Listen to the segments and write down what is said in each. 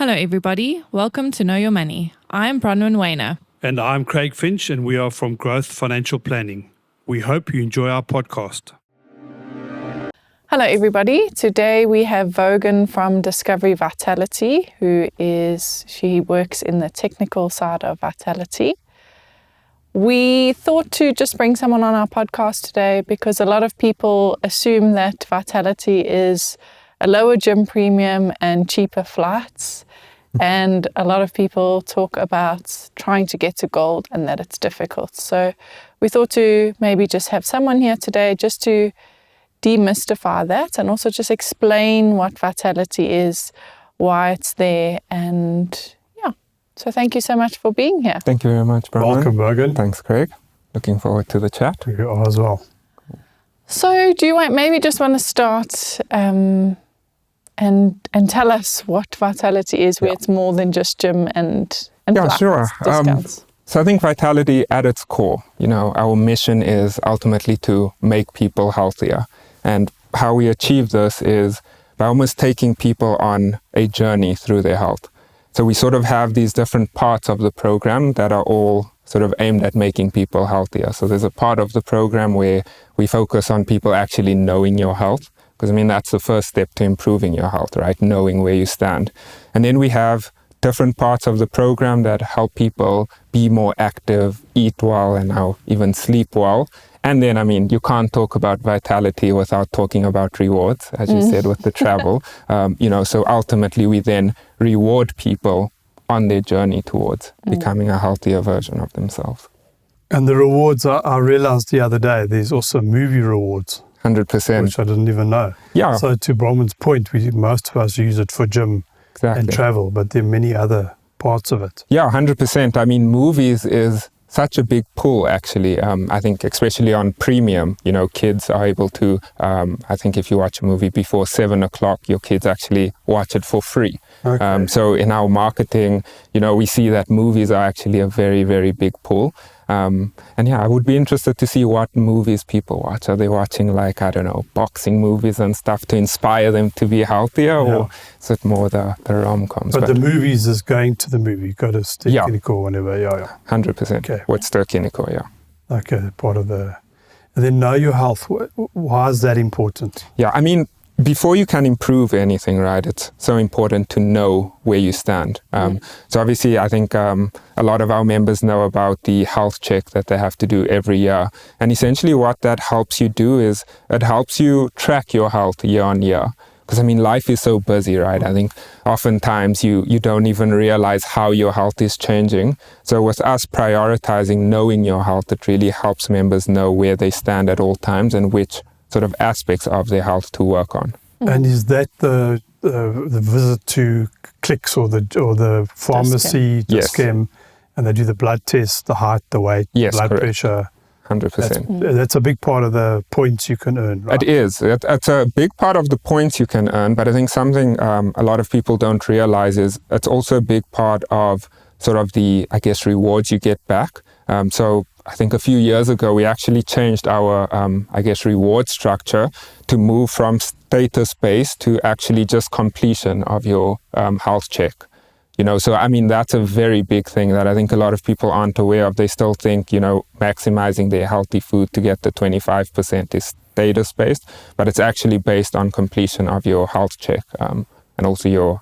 Hello everybody, welcome to Know Your Money. I'm Bronwyn Wayner. And I'm Craig Finch, and we are from Growth Financial Planning. We hope you enjoy our podcast. Hello everybody, today we have Vaughan from Discovery Vitality, she works in the technical side of Vitality. We thought to just bring someone on our podcast today because a lot of people assume that Vitality is a lower gym premium and cheaper flights. And a lot of people talk about trying to get to gold and that it's difficult. So we thought to maybe just have someone here today just to demystify that and also just explain what Vitality is, why it's there, and yeah. So thank you so much for being here. Thank you very much, Brian. Welcome, Vaughan. Thanks, Craig. Looking forward to the chat. You are as well. So do you maybe just want to start and tell us what Vitality is, where it's more than just gym and flights, sure. discounts? So I think Vitality at its core, our mission is ultimately to make people healthier. And how we achieve this is by almost taking people on a journey through their health. So we sort of have these different parts of the program that are all sort of aimed at making people healthier. So there's a part of the program where we focus on people actually knowing your health, because that's the first step to improving your health, right? Knowing where you stand. And then we have different parts of the program that help people be more active, eat well, and now even sleep well. And then, you can't talk about Vitality without talking about rewards, as you said, with the travel. So ultimately we then reward people on their journey towards becoming a healthier version of themselves. And the rewards, I realized the other day, there's also movie rewards. 100%. Which I didn't even know. Yeah. So to Bronwyn's point, most of us use it for gym and travel, but there are many other parts of it. Yeah, 100%. Movies is such a big pull, actually. I think especially on premium, kids are able to, I think if you watch a movie before 7 o'clock, your kids actually watch it for free. Okay. So in our marketing, we see that movies are actually a very, very big pull. I would be interested to see what movies people watch. Are they watching boxing movies and stuff to inspire them to be healthier, or is it more the rom-coms? But the movies is going to the movie. You go to Ster-Kinekor or whatever. Yeah. 100%. Okay. What's Ster-Kinekor, yeah. Okay, part of the... And then know your health. Why is that important? Yeah, before you can improve anything, right, it's so important to know where you stand. So obviously, I think a lot of our members know about the health check that they have to do every year. And essentially what that helps you do is it helps you track your health year on year. Because, life is so busy, right? I think oftentimes you don't even realize how your health is changing. So with us prioritizing knowing your health, it really helps members know where they stand at all times and which sort of aspects of their health to work on. And is that the visit to Clicks or the pharmacy, Dischem, and they do the blood test, the height, the weight, blood pressure? 100%. That's a big part of the points you can earn, right? It is. It's a big part of the points you can earn, but I think something a lot of people don't realize is it's also a big part of sort of the, rewards you get back. So I think a few years ago, we actually changed our, reward structure to move from status-based to actually just completion of your health check. So that's a very big thing that I think a lot of people aren't aware of. They still think, maximizing their healthy food to get the 25% is status-based, but it's actually based on completion of your health check and also your,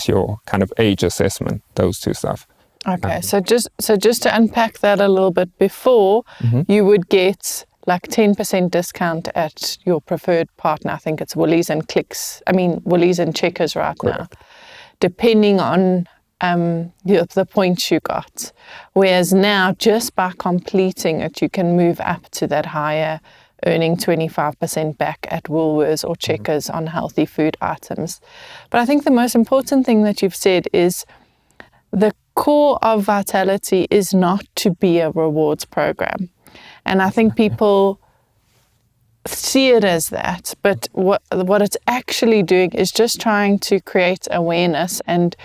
your kind of age assessment, those two stuff. Okay, so just to unpack that a little bit, before you would get 10% discount at your preferred partner. I think it's Woolies and Woolies and Checkers right now, depending on the points you got. Whereas now, just by completing it, you can move up to that higher, earning 25% back at Woolworths or Checkers on healthy food items. But I think the most important thing that you've said is the core of Vitality is not to be a rewards program. And I think people see it as that, but what it's actually doing is just trying to create awareness and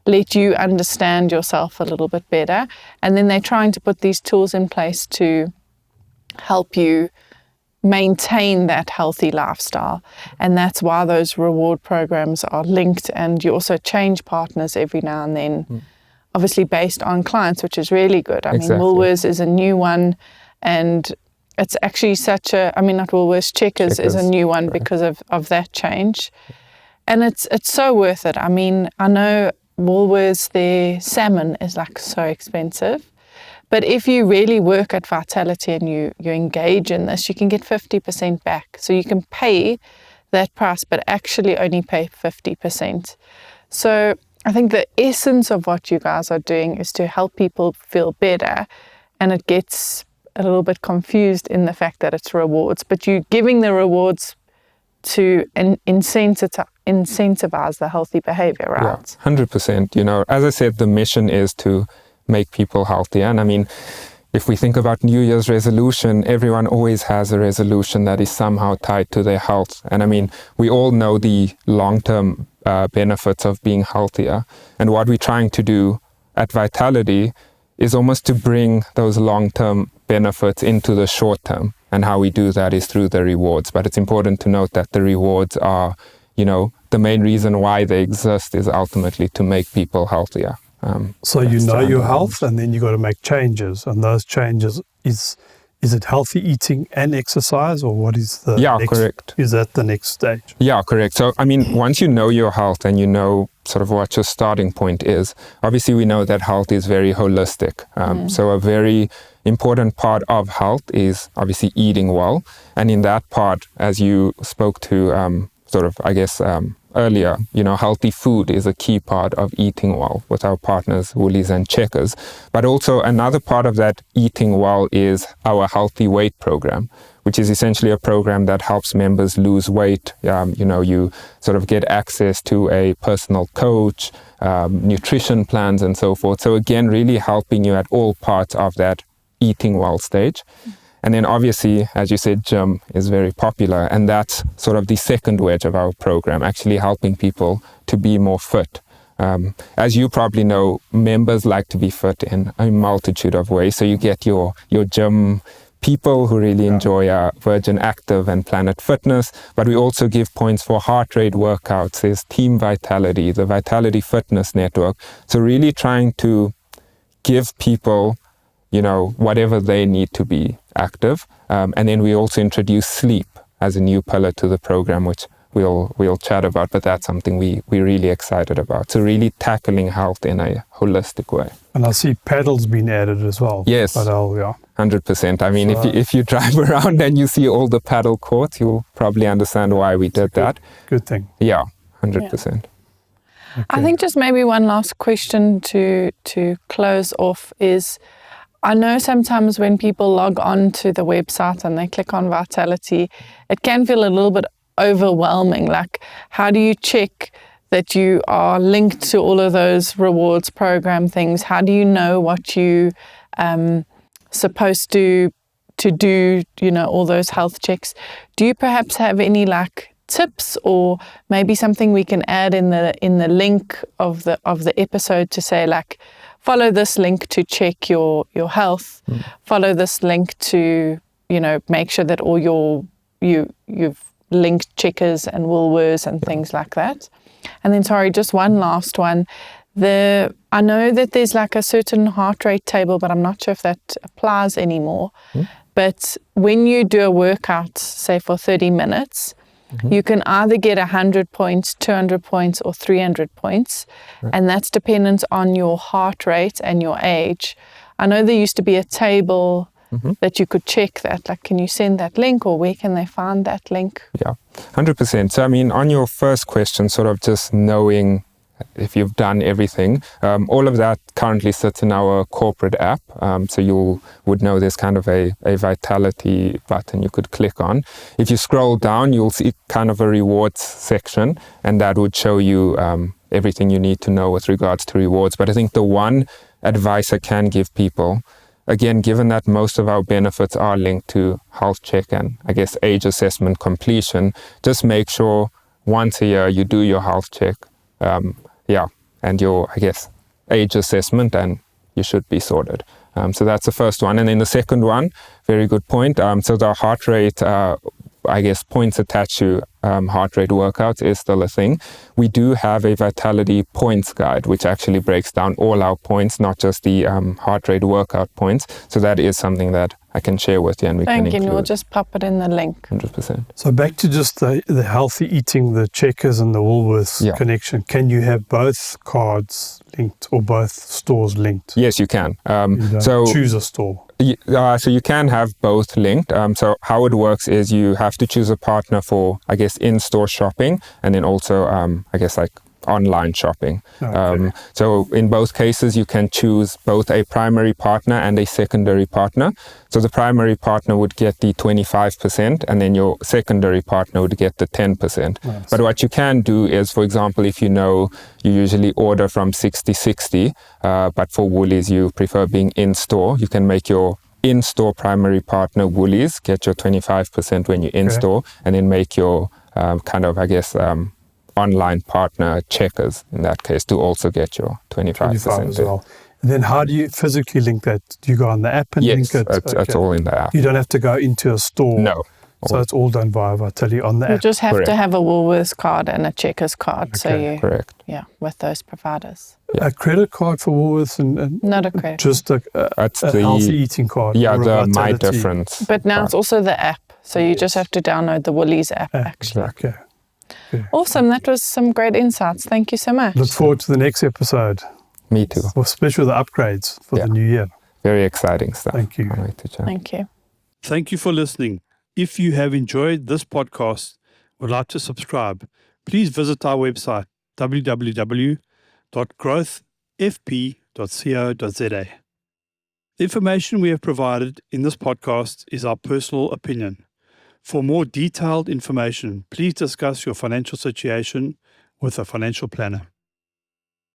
let you understand yourself a little bit better. And then they're trying to put these tools in place to help you maintain that healthy lifestyle. And that's why those reward programs are linked, and you also change partners every now and then, obviously based on clients, which is really good. I mean, Woolworths is a new one, and it's actually not Woolworths, Checkers is a new one because of that change. And it's so worth it. I mean, I know Woolworths, their salmon is like so expensive. But if you really work at Vitality and you engage in this, you can get 50% back. So you can pay that price, but actually only pay 50%. So I think the essence of what you guys are doing is to help people feel better. And it gets a little bit confused in the fact that it's rewards, but you're giving the rewards to incentivize the healthy behavior, right? Yeah, 100%. You know, as I said, the mission is to make people healthier. And I mean, if we think about New Year's resolution, everyone always has a resolution that is somehow tied to their health. And I mean, we all know the long-term benefits of being healthier. And what we're trying to do at Vitality is almost to bring those long-term benefits into the short term. And how we do that is through the rewards. But it's important to note that the rewards are, you know, the main reason why they exist is ultimately to make people healthier. So you know your health, and then you got to make changes. And those changes, is it healthy eating and exercise, or what is the correct. Is that the next stage? Yeah, correct. So, I mean, once you know your health and you know sort of what your starting point is, obviously we know that health is very holistic. So a very important part of health is obviously eating well. And in that part, as you spoke to earlier, you know, healthy food is a key part of eating well with our partners, Woolies and Checkers. But also another part of that eating well is our healthy weight program, which is essentially a program that helps members lose weight. You know, you sort of get access to a personal coach, nutrition plans and so forth. So again, really helping you at all parts of that eating well stage. And then obviously, as you said, gym is very popular, and that's sort of the second wedge of our program, actually helping people to be more fit. As you probably know, members like to be fit in a multitude of ways. So you get your gym people who really enjoy Virgin Active and Planet Fitness, but we also give points for heart rate workouts. There's Team Vitality, the Vitality Fitness Network. So really trying to give people, you know, whatever they need to be active. And then we also introduce sleep as a new pillar to the program, which we'll chat about, but that's something we're really excited about. So really tackling health in a holistic way. And I see padel's been added as well. Yes. Padel, yeah. 100%. I mean, if you drive around and you see all the paddle courts, you'll probably understand why we did that. Good thing. Yeah, 100%. Okay. I think just maybe one last question to close off is, I know sometimes when people log on to the website and they click on Vitality, it can feel a little bit overwhelming. Like, how do you check that you are linked to all of those rewards program things? How do you know what you supposed to do, you know, all those health checks? Do you perhaps have any like tips, or maybe something we can add in the link of the episode to say, like, follow this link to check your health, follow this link to, you know, make sure that all you've linked Checkers and Woolworths and things like that. And then, sorry, just one last one. I know that there's like a certain heart rate table, but I'm not sure if that applies anymore. But when you do a workout, say for 30 minutes, you can either get 100 points, 200 points, or 300 points. And that's dependent on your heart rate and your age. I know there used to be a table that you could check that. Like, can you send that link, or where can they find that link? Yeah, 100%. So, I mean, on your first question, sort of just knowing if you've done everything, all of that currently sits in our corporate app. So you would know there's kind of a Vitality button you could click on. If you scroll down, you'll see kind of a rewards section, and that would show you everything you need to know with regards to rewards. But I think the one advice I can give people, again, given that most of our benefits are linked to health check and I guess age assessment completion, just make sure once a year you do your health check, and your, I guess, age assessment, and you should be sorted. So that's the first one. And then the second one, very good point. So the heart rate, I guess, points attached to heart rate workouts is still a thing. We do have a Vitality points guide, which actually breaks down all our points, not just the heart rate workout points. So that is something that I can share with you, and we can include. Thank you. We'll just pop it in the link. 100%. So back to just the healthy eating, the Checkers and the Woolworths connection. Can you have both cards linked or both stores linked? Yes, you can. You don't So choose a store. So you can have both linked. So how it works is you have to choose a partner for, I guess, in-store shopping, and then also, I guess, like online shopping. Okay. So in both cases, you can choose both a primary partner and a secondary partner. So the primary partner would get the 25%, and then your secondary partner would get the 10%. Nice. But what you can do is, for example, if you know you usually order from Checkers6060, but for Woolies you prefer being in-store, you can make your in-store primary partner Woolies, get your 25% when you're in-store, and then make your kind of, I guess, online partner Checkers in that case to also get your 25% as well. And then how do you physically link that? Do you go on the app and link it? It's all in the app. You don't have to go into a store. No. So it's all done via Vitality on the You app. just have to have a Woolworths card and a Checkers card. So you, Correct. with those providers. A credit card for Woolworths and Not a credit. just a healthy eating card. Yeah, or a the My Vitality Difference. But now it's also the app. So you just have to download the Woolies app, actually. Okay. Awesome. That was some great insights. Thank you so much. Look forward to the next episode, Me too. especially the upgrades for the new year. Very exciting stuff. Thank you. Can't wait to chat. Thank you. Thank you for listening. If you have enjoyed this podcast, would like to subscribe, please visit our website, www.growthfp.co.za. The information we have provided in this podcast is our personal opinion. For more detailed information, please discuss your financial situation with a financial planner.